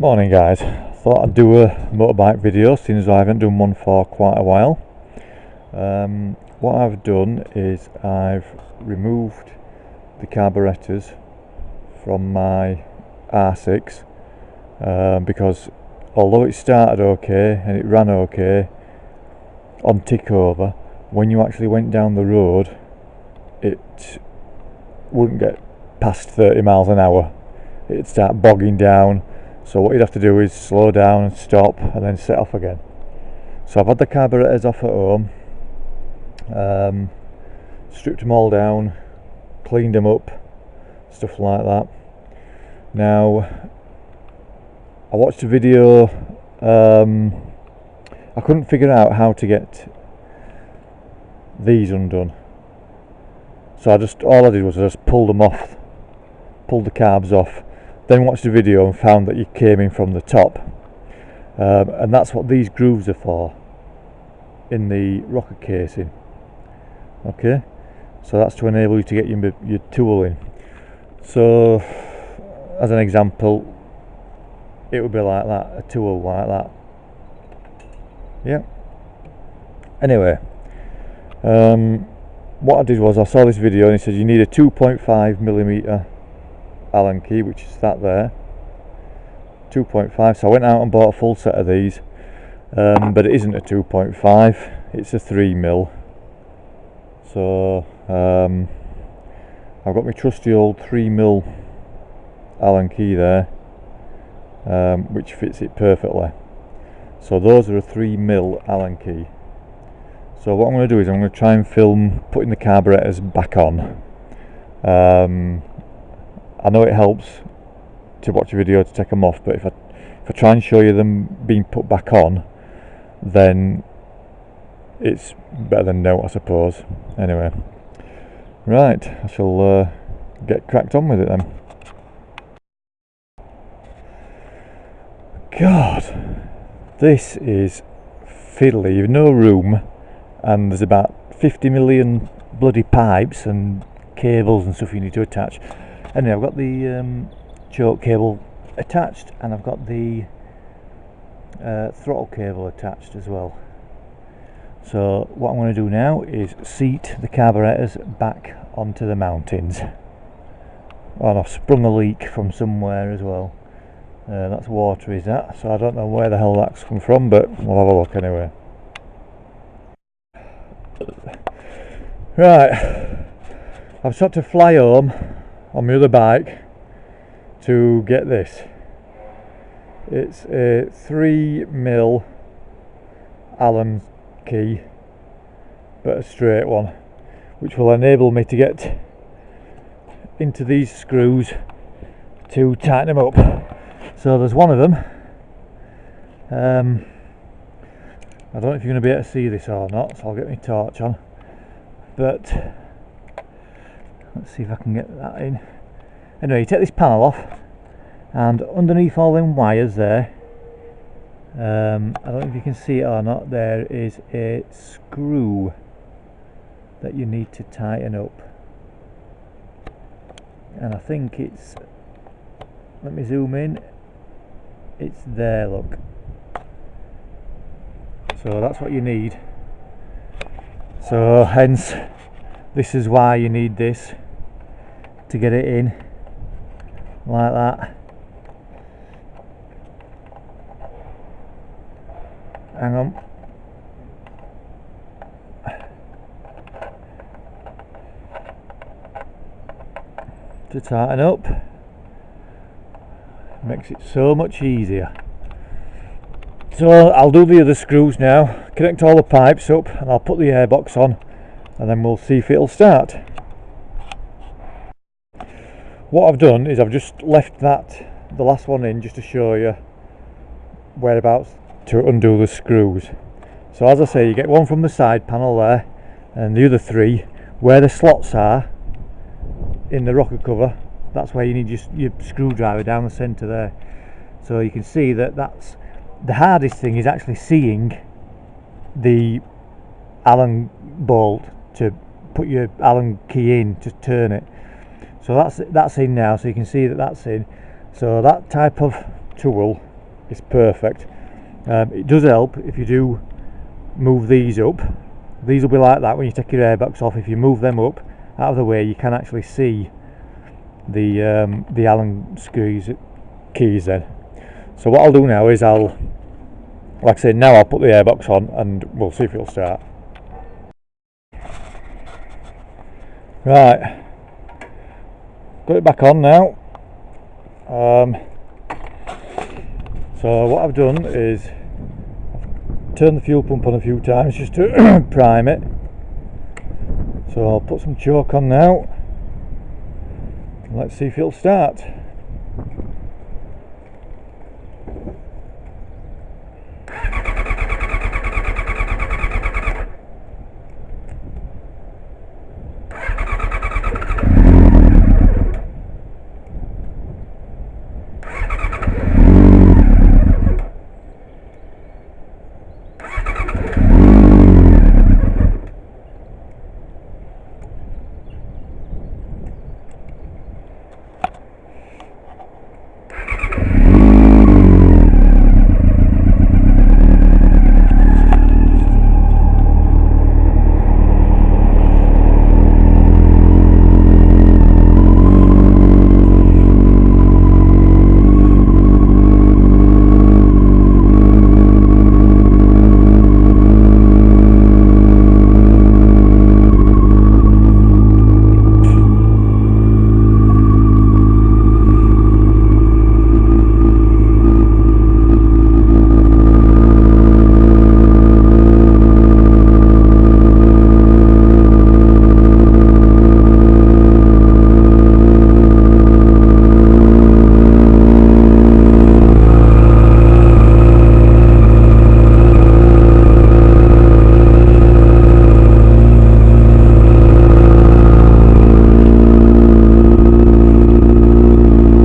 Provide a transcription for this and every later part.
Morning guys, thought I'd do a motorbike video seeing as I haven't done one for quite a while. What I've done is I've removed the carburetors from my R6 because although it started okay and it ran okay on tickover, when you actually went down the road it wouldn't get past 30 miles an hour. It'd start bogging down. So what you'd have to do is slow down and stop and then set off again. So I've had the carburetors off at home, stripped them all down, cleaned them up, stuff like that. Now I watched a video, I couldn't figure out how to get these undone. So all I did was I just pulled them off, pulled the carbs off, then watched the video and found that you came in from the top, and that's what these grooves are for in the rocker casing. Okay, so that's to enable you to get your tool in. So as an example, it would be like that, a tool like that. Yeah. Anyway, what I did was I saw this video and it said you need a 2.5mm Allen key, which is that there, 2.5. so I went out and bought a full set of these, but it isn't a 2.5, it's a 3mm. So I've got my trusty old 3mm Allen key there, which fits it perfectly. So those are a 3mm Allen key. So what I'm going to do is I'm going to try and film putting the carburetors back on. I know it helps to watch a video to take them off, but if I try and show you them being put back on, then it's better than no, I suppose. Anyway, right, I shall get cracked on with it then. God, this is fiddly. You've no room, and there's about 50 million bloody pipes and cables and stuff you need to attach. Anyway, I've got the choke cable attached, and I've got the throttle cable attached as well. So what I'm going to do now is seat the carburetors back onto the mountings. Oh, and I've sprung a leak from somewhere as well. That's water, is that? So I don't know where the hell that's come from, but we'll have a look anyway. Right, I've stopped to fly home on my other bike to get this. It's a 3mm Allen key, but a straight one, which will enable me to get into these screws to tighten them up. So there's one of them. I don't know if you're going to be able to see this or not, so I'll get my torch on, but let's see if I can get that in. Anyway, you take this panel off, and underneath all them wires there, I don't know if you can see it or not, there is a screw that you need to tighten up, and I think it's, let me zoom in, it's there, look. So that's what you need. So hence, this is why you need this, to get it in like that. Hang on. To tighten up, makes it so much easier. So I'll do the other screws now, connect all the pipes up, and I'll put the airbox on, and then we'll see if it'll start. What I've done is I've just left the last one in, just to show you whereabouts to undo the screws. So as I say, you get one from the side panel there, and the other three where the slots are in the rocker cover, that's where you need your screwdriver down the centre there. So you can see that's the hardest thing, is actually seeing the Allen bolt to put your Allen key in to turn it. So that's in now, so you can see that that's in. So that type of tool it's perfect. It does help if you do move these up. These will be like that when you take your airbox off. If you move them up out of the way, you can actually see the Allen keys then. So what I'll do now is like I say, now I'll put the airbox on and we'll see if it'll start. Right, got it back on now. So what I've done is turned the fuel pump on a few times just to prime it. So I'll put some choke on now. Let's see if it'll start.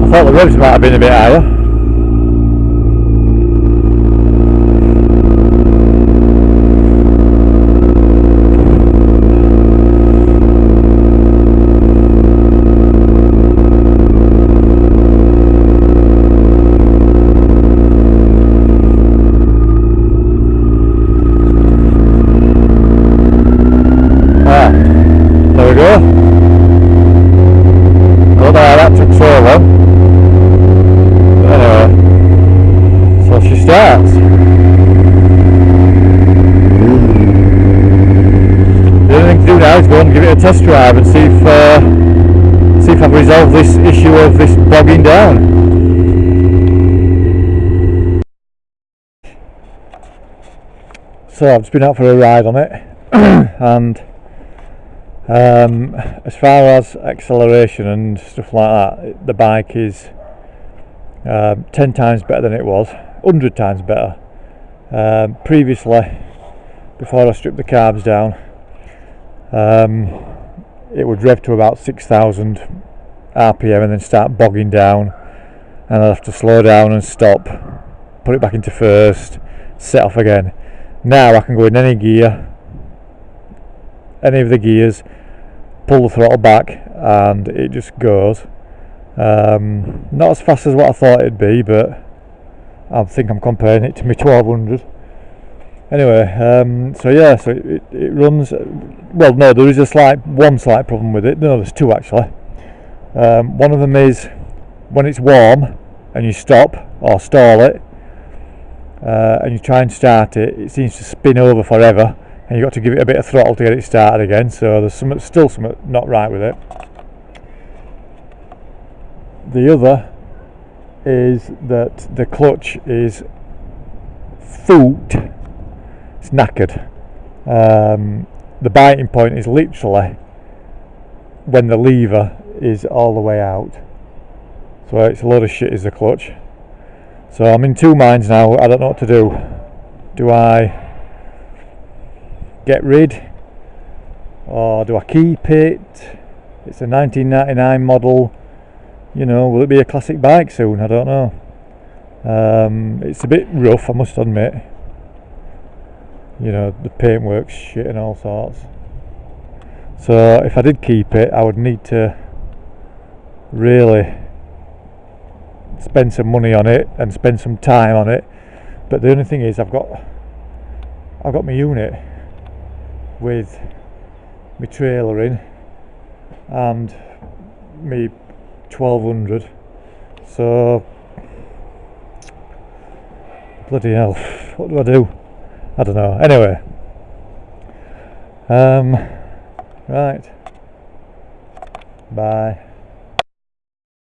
I thought the revs might have been a bit higher. There we go. I don't know how that took so long. So she starts. The only thing to do now is go and give it a test drive and see if I've resolved this issue of this bogging down. So I've just been out for a ride on it, and as far as acceleration and stuff like that, the bike is 10 times better than it was, 100 times better. Previously, before I stripped the carbs down, it would rev to about 6,000 RPM and then start bogging down, and I'd have to slow down and stop, put it back into first, set off again. Now I can go in any gear, any of the gears, pull the throttle back and it just goes. Not as fast as what I thought it'd be, but I think I'm comparing it to my 1200. Anyway, so yeah, so it runs. Well, no, there is one slight problem with it. No, there's two actually. One of them is when it's warm and you stop or stall it, and you try and start it, it seems to spin over forever, and you've got to give it a bit of throttle to get it started again. So there's still something not right with it. The other is that the clutch is foot. It's knackered. The biting point is literally when the lever is all the way out. So it's a load of shit is the clutch. So I'm in two minds now. I don't know what to do. Do I get rid, or do I keep it? It's a 1999 model. You know, will it be a classic bike soon? I don't know. It's a bit rough, I must admit. You know, the paintwork's shit and all sorts. So if I did keep it, I would need to really spend some money on it and spend some time on it. But the only thing is, I've got my unit with my trailer in and me 1200, so bloody hell, what do I do? I don't know. Anyway, right, bye.